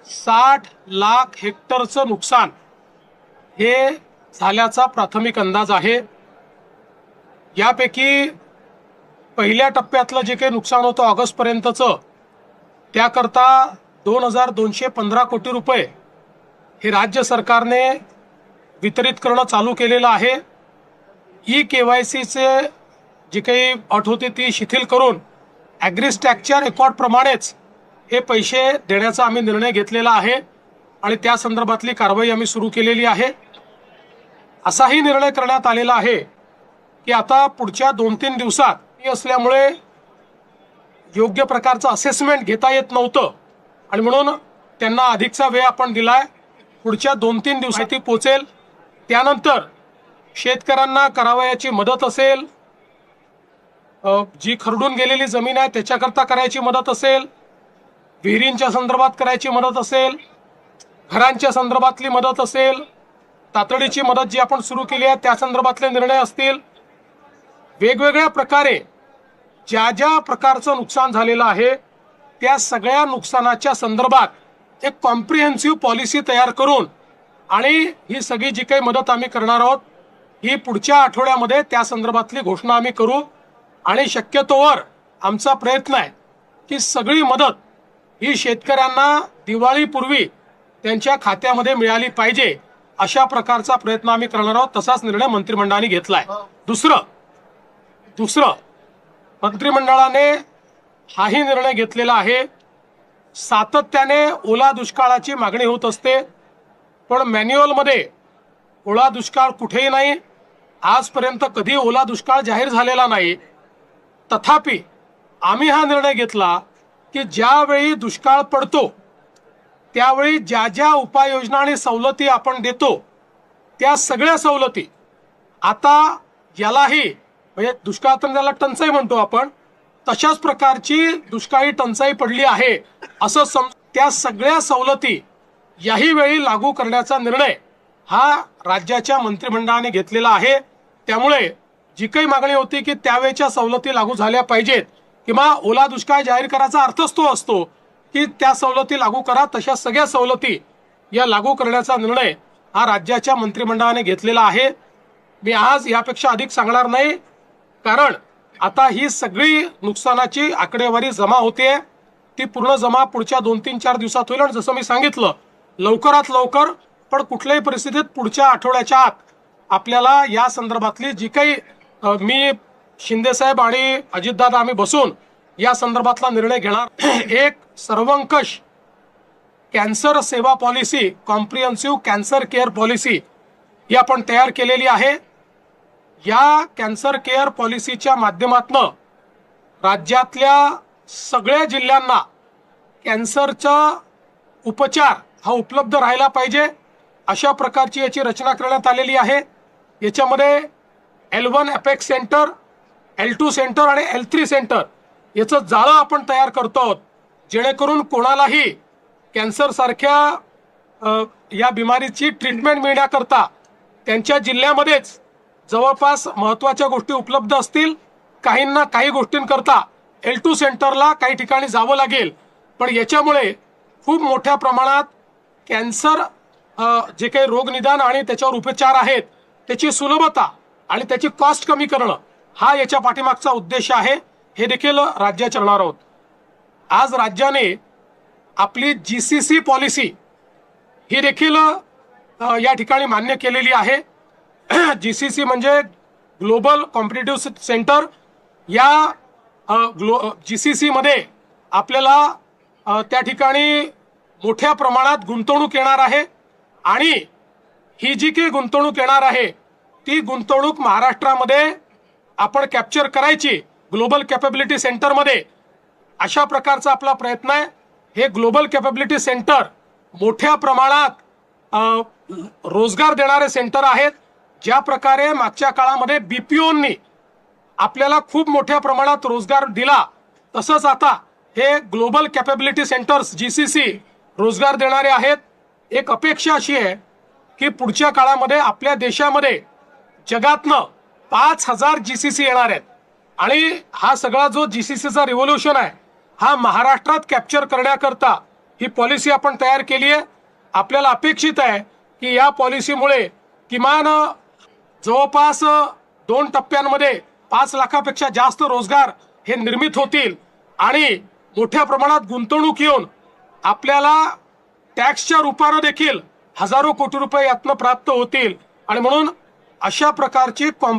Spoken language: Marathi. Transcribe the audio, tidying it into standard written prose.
60 लाख हेक्टरचं नुकसान हे झाल्याचा प्राथमिक अंदाज आहे। यापैकी पहिल्या टप्प्यातलं जे काही नुकसान होतं ऑगस्ट पर्यंतचं, त्याकरता 2215 कोटी रुपये हे राज्य सरकारने वितरित करणं चालू केलेलं आहे। KYCचे जी काही अट होती ती शिथिल करून ॲग्रिस्टॅकच्या रेकॉर्डप्रमाणेच हे पैसे देण्याचा आम्ही निर्णय घेतलेला आहे आणि त्या संदर्भातली कारवाई आम्ही सुरू केलेली आहे। असाही निर्णय करण्यात आलेला आहे की आता पुढच्या 2-3 दिवसात असल्यामुळे योग्य प्रकारचं असेसमेंट घेता येत नव्हतं आणि म्हणून त्यांना अधिकचा वेळ आपण दिलाय। पुढच्या 2-3 दिवसात ती पोहोचेल। त्यानंतर शेतकऱ्यांना करावयाची मदत असेल, जी खरडून गेलेली जमीन आहे त्याच्याकरता करायची मदत असेल, विहिरींच्या संदर्भात करायची मदत असेल, घरांच्या संदर्भातली मदत असेल, तातडीची मदत जी आपण सुरू केली आहे त्या संदर्भातले निर्णय असतील, वेगवेगळ्या प्रकारे ज्या ज्या प्रकारचं नुकसान झालेलं आहे त्या सगळ्या नुकसानाच्या संदर्भात एक कॉम्प्रिहेन्सिव्ह पॉलिसी तयार करून आणि ही सगळी जी काही मदत आम्ही करणार आहोत ही पुढच्या आठवड्यामध्ये त्या संदर्भातली घोषणा आम्ही करू आणि शक्यतोवर आमचा प्रयत्न आहे की सगळी मदत ही शेतकऱ्यांना दिवाळीपूर्वी त्यांच्या खात्यामध्ये मिळाली पाहिजे, अशा प्रकारचा प्रयत्न आम्ही करणार आहोत। तसाच निर्णय मंत्रिमंडळाने घेतलाय। दुसरं मंत्रिमंडळाने हाही निर्णय घेतलेला आहे, सातत्याने ओला दुष्काळाची मागणी होत असते पण मॅन्युअलमध्ये ओला दुष्काळ कुठेही नाही, आजपर्यंत कधी ओला दुष्काळ जाहीर झालेला नाही। तथापि आम्ही हा निर्णय घेतला की ज्यावेळी दुष्काळ पडतो त्यावेळी ज्या ज्या उपाययोजना आणि सवलती आपण देतो त्या सगळ्या सवलती आता यालाही म्हणजे दुष्काळ त्याला टंचाई म्हणतो आपण, तशाच प्रकारची दुष्काळी टंचाई पडली आहे असं त्या सगळ्या सवलती याही वेळी लागू करण्याचा निर्णय हा राज्याच्या मंत्रिमंडळाने घेतलेला आहे। त्यामुळे जी काही मागणी होती की त्यावेळच्या सवलती लागू झाल्या पाहिजेत किंवा ओला दुष्काळ जाहीर करायचा अर्थच तो असतो की त्या सवलती लागू करा, तशा सगळ्या सवलती या लागू करण्याचा निर्णय हा राज्याच्या मंत्रिमंडळाने घेतलेला आहे। मी आज यापेक्षा अधिक सांगणार नाही, कारण आता ही सगळी नुकसानाची आकडेवारी जमा होते, ती पूर्ण जमा पुढच्या 2-3-4 दिवसात होईल आणि जसं मी सांगितलं लवकरात लवकर पण कुठल्याही परिस्थितीत पुढच्या आठवड्याच्या आत आपल्याला या संदर्भातली जी काही मी शिंदेसाहेब आणि अजितदादा आम्ही बसून या संदर्भातला निर्णय घेणार। एक सर्वंकष कॅन्सर सेवा policy, comprehensive cancer care policy ही आपण तयार केलेली आहे। या कॅन्सर केअर पॉलिसीच्या माध्यमातून राज्यातल्या सगळ्या जिल्ह्यांना कॅन्सरचा उपचार हा उपलब्ध राहायला पाहिजे अशा प्रकारची याची रचना करण्यात आलेली आहे। याच्यामध्ये L1 apex centre, L2 centre आणि L3 सेंटर याचं जाळं आपण तयार करतो आहोत, जेणेकरून कोणालाही कॅन्सर सारख्या या बिमारीची ट्रीटमेंट मिळण्याकरता त्यांच्या जिल्ह्यामध्येच जवळपास महत्त्वाच्या गोष्टी उपलब्ध असतील। काहींना काही गोष्टींकरता L2 सेंटरला काही ठिकाणी जावं लागेल, पण याच्यामुळे खूप मोठ्या प्रमाणात कॅन्सर जे काही रोगनिदान आणि त्याच्यावर उपचार आहेत त्याची सुलभता आणि त्याची कॉस्ट कमी करणं हा याच्या पाठीमागचा उद्देश आहे। हे देखील राज्याच्या करणार आहोत। आज राज्याने आपली GCC पॉलिसी ही देखील या ठिकाणी मान्य केलेली आहे। GCC म्हणजे ग्लोबल कॉम्पिटिटिव्ह सेंटर। या GCC मध्ये आपल्याला त्या ठिकाणी मोठ्या प्रमाणात गुंतवणूक येणार आहे आणि ही जी काही गुंतवणूक येणार आहे ती गुंतवणूक महाराष्ट्रामध्ये आपण कॅप्चर करायची ग्लोबल कॅपेबिलिटी सेंटरमध्ये, अशा प्रकारचा आपला प्रयत्न आहे। हे ग्लोबल कॅपेबिलिटी सेंटर मोठ्या प्रमाणात रोजगार देणारे सेंटर आहेत। ज्या प्रकारे मागच्या काळामध्ये BPOंनी आपल्याला खूप मोठ्या प्रमाणात रोजगार दिला, तसंच आता हे ग्लोबल कॅपेबिलिटी सेंटर्स GCC रोजगार देणारे आहेत। एक अपेक्षा अशी आहे की पुढच्या काळामध्ये आपल्या देशामध्ये जगातनं 5000 GCC येणार आहेत आणि हा सगळा जो GCCचा रिव्होल्यूशन आहे हा महाराष्ट्रात कॅप्चर करण्याकरता ही पॉलिसी आपण तयार केली आहे. आपल्याला अपेक्षित आहे की या पॉलिसीमुळे किमान जवळपास 2 टप्प्यांमध्ये 5 लाखापेक्षा जास्त रोजगार हे निर्मित होतील आणि मोठ्या प्रमाणात गुंतवणूक येऊन आपल्याला टॅक्सच्या रूपाने देखील हजारो कोटी रुपये यातनं प्राप्त होतील. आणि म्हणून अशा प्रकारची